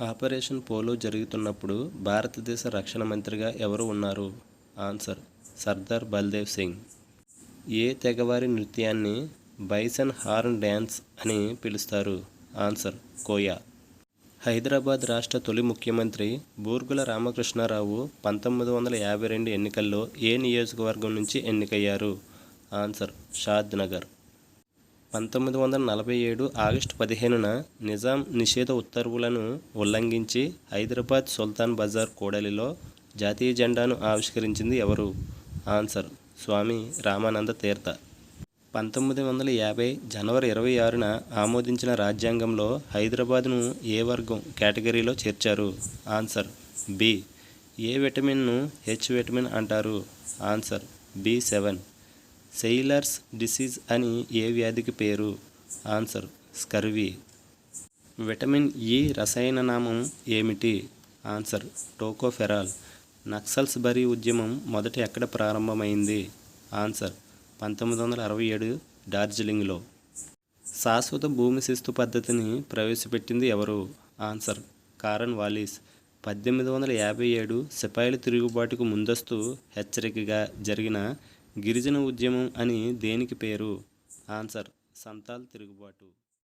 Operation polo జరుగుతున్నప్పుడు భారతదేశ రక్షణ మంత్రిగా ఎవరు ఉన్నారు? ఆన్సర్: సర్దార్ బల్దేవ్ సింగ్. ఏ తెగవారి నృత్యాన్ని బైసన్ హార్న్ డ్యాన్స్ అని పిలుస్తారు? ఆన్సర్: కోయా. హైదరాబాద్ రాష్ట్ర తొలి ముఖ్యమంత్రి బూర్గుల రామకృష్ణారావు 1952 ఎన్నికల్లో ఏ నియోజకవర్గం నుంచి ఎన్నికయ్యారు? ఆన్సర్: షాద్ నగర్. 1947 ఆగస్టు 15న నిజాం నిషేధ ఉత్తర్వులను ఉల్లంఘించి హైదరాబాద్ సుల్తాన్ బజార్ కూడలిలో జాతీయ జెండాను ఆవిష్కరించింది ఎవరు? ఆన్సర్: స్వామి రామానంద తీర్థ. 1950 జనవరి 26న ఆమోదించిన రాజ్యాంగంలో హైదరాబాద్ను ఏ వర్గం కేటగిరీలో చేర్చారు? Answer: B. ఏ విటమిన్ను హెచ్ విటమిన్ అంటారు? Answer: B7. సెయిలర్స్ డిసీజ్ అని ఏ వ్యాధికి పేరు? Answer: scurvy. విటమిన్ ఇ రసాయన నామం ఏమిటి? Answer: tocopherol. నక్సల్స్ బరీ ఉద్యమం మొదట ఎక్కడ ప్రారంభమైంది? ఆన్సర్: 1967 డార్జిలింగ్లో. శాశ్వత భూమి శిస్తు పద్ధతిని ప్రవేశపెట్టింది ఎవరు? Answer: కారన్ Wallis. 1857 సిపాయిల తిరుగుబాటుకు ముందస్తు హెచ్చరికగా జరిగిన గిరిజన ఉద్యమం అని దేనికి పేరు? ఆన్సర్: సంతాల్ తిరుగుబాటు.